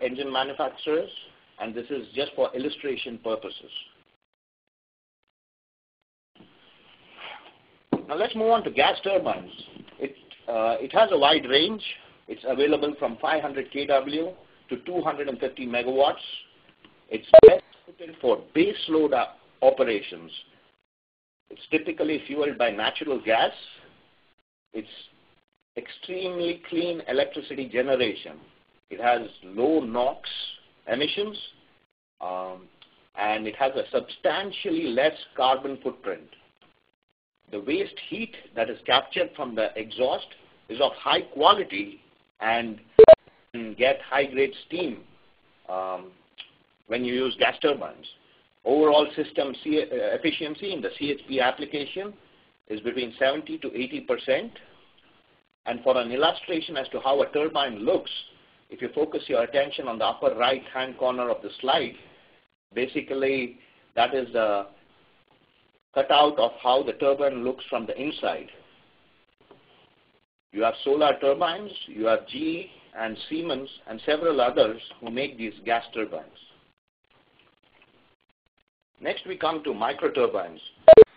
engine manufacturers, and this is just for illustration purposes. Now let's move on to gas turbines. It has a wide range. It's available from 500 kW to 250 megawatts. It's best suited for base load operations. It's typically fueled by natural gas. It's extremely clean electricity generation. It has low NOx emissions, and it has a substantially less carbon footprint. The waste heat that is captured from the exhaust is of high quality and can get high-grade steam when you use gas turbines. Overall system efficiency in the CHP application is between 70 to 80%. And for an illustration as to how a turbine looks, if you focus your attention on the upper right-hand corner of the slide, basically that is the cutout of how the turbine looks from the inside. You have Solar Turbines, you have GE and Siemens and several others who make these gas turbines. Next we come to microturbines.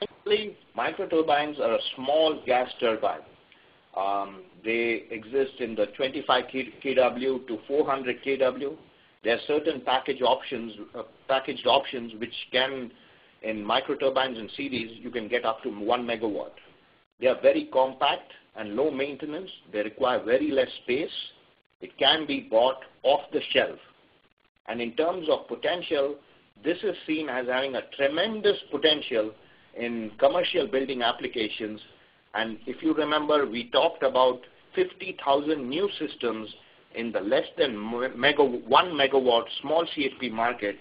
Basically, microturbines are a small gas turbine. They exist in the 25 kW to 400 kW. There are certain packaged options which can, in microturbines and series, you can get up to 1 megawatt. They are very compact and low maintenance. They require very less space. It can be bought off the shelf. And in terms of potential, this is seen as having a tremendous potential in commercial building applications. And if you remember, we talked about 50,000 new systems in the less than 1 megawatt small CHP market,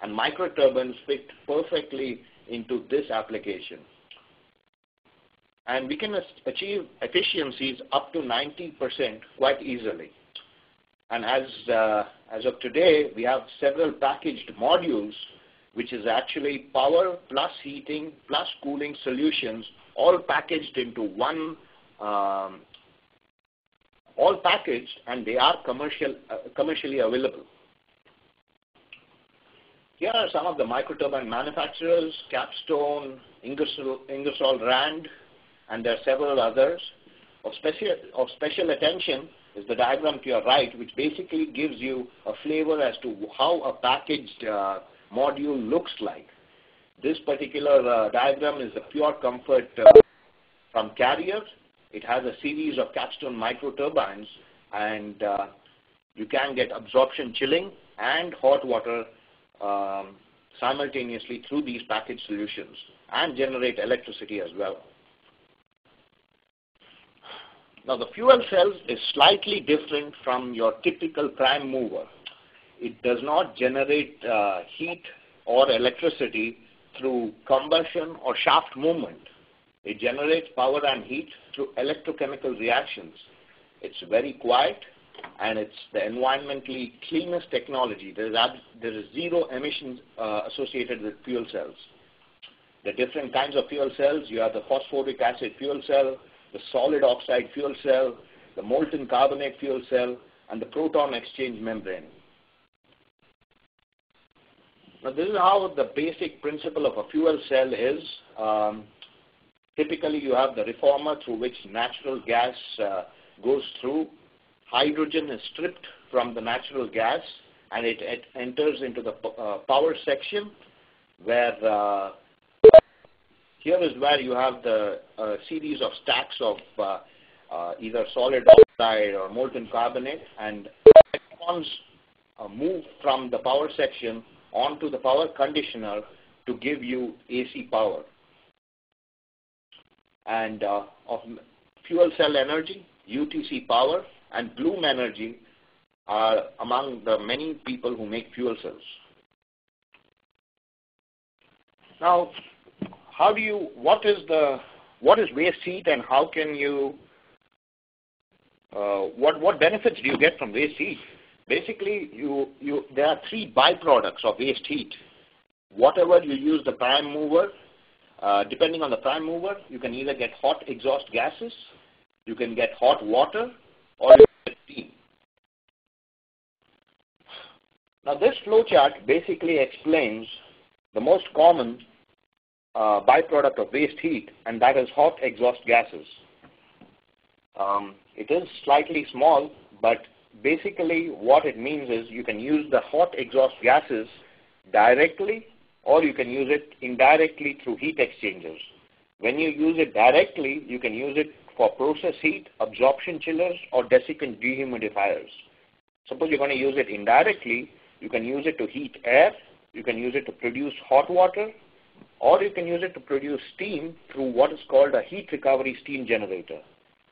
and microturbines fit perfectly into this application. And we can achieve efficiencies up to 90% quite easily. And as of today, we have several packaged modules, which is actually power plus heating plus cooling solutions, all packaged into one, all packaged, and they are commercially available. Here are some of the microturbine manufacturers: Capstone, Ingersoll Rand, and there are several others. Of special attention is the diagram to your right, which basically gives you a flavor as to how a packaged module looks like. This particular diagram is the Pure Comfort from Carrier. It has a series of Capstone microturbines, and you can get absorption chilling and hot water simultaneously through these packaged solutions and generate electricity as well. Now, the fuel cells is slightly different from your typical prime mover. It does not generate heat or electricity through combustion or shaft movement. It generates power and heat through electrochemical reactions. It's very quiet, and it's the environmentally cleanest technology. There is zero emissions associated with fuel cells. The different kinds of fuel cells: you have the phosphoric acid fuel cell, the solid oxide fuel cell, the molten carbonate fuel cell, and the proton exchange membrane. Now, this is how the basic principle of a fuel cell is. Typically, you have the reformer through which natural gas goes through. Hydrogen is stripped from the natural gas, and it enters into the power section, where here is where you have the series of stacks of either solid oxide or molten carbonate, and electrons move from the power section onto the power conditioner to give you AC power. And of fuel cell energy, UTC power and Bloom Energy are among the many people who make fuel cells. Now, what is waste heat, and how can you, what benefits do you get from waste heat? Basically, there are three byproducts of waste heat. Whatever you use the prime mover, depending on the prime mover, you can either get hot exhaust gases, you can get hot water, or you can get steam. Now this flowchart basically explains the most common byproduct of waste heat, and that is hot exhaust gases. It is slightly small, but basically what it means is you can use the hot exhaust gases directly, or you can use it indirectly through heat exchangers. When you use it directly, you can use it for process heat, absorption chillers, or desiccant dehumidifiers. Suppose you're going to use it indirectly, you can use it to heat air, you can use it to produce hot water, or you can use it to produce steam through what is called a heat recovery steam generator.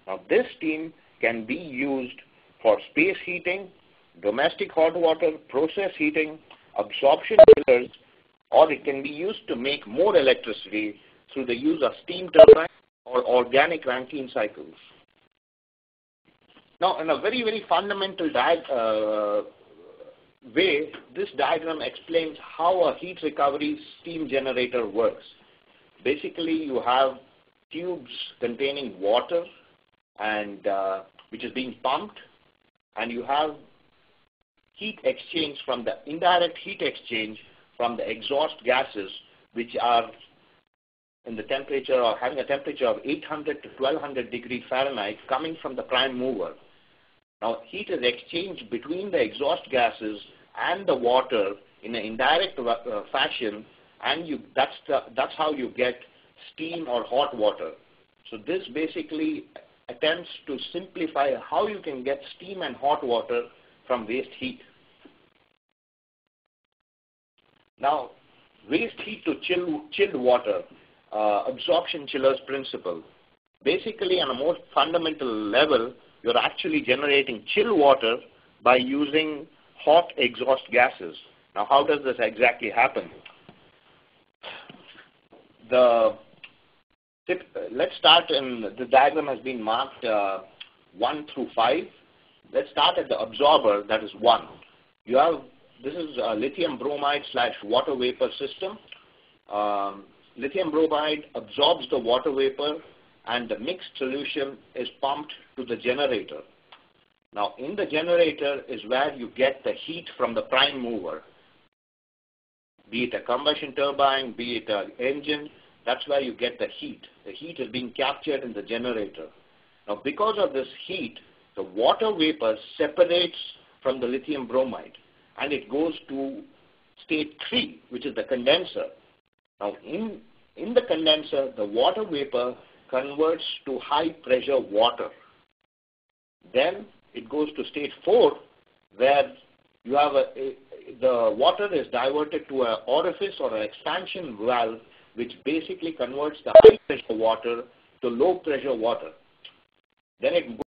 Now this steam can be used for space heating, domestic hot water, process heating, absorption chillers, or it can be used to make more electricity through the use of steam turbines or organic Rankine cycles. Now, in a very, very fundamental way, this diagram explains how a heat recovery steam generator works. Basically, you have tubes containing water and which is being pumped, and you have heat exchange from the indirect heat exchange from the exhaust gases, which are in the temperature or having a temperature of 800 to 1200 degrees Fahrenheit coming from the prime mover. Now, heat is exchanged between the exhaust gases and the water in an indirect fashion, and that's how you get steam or hot water. So this basically attempts to simplify how you can get steam and hot water from waste heat. Now, waste heat to chilled water, absorption chillers principle. Basically, on a more fundamental level, you're actually generating chill water by using hot exhaust gases. Now, how does this exactly happen? Let's start in the diagram has been marked 1 through 5. Let's start at the absorber, that is 1. This is a lithium bromide / water vapor system. Lithium bromide absorbs the water vapor, and the mixed solution is pumped to the generator. Now, in the generator is where you get the heat from the prime mover. Be it a combustion turbine, be it an engine, that's where you get the heat. The heat is being captured in the generator. Now, because of this heat, the water vapor separates from the lithium bromide, and it goes to state 3, which is the condenser. Now, in the condenser, the water vapor converts to high pressure water. Then it goes to state 4, where you have the water is diverted to an orifice or an expansion valve, which basically converts the high pressure water to low pressure water. Then it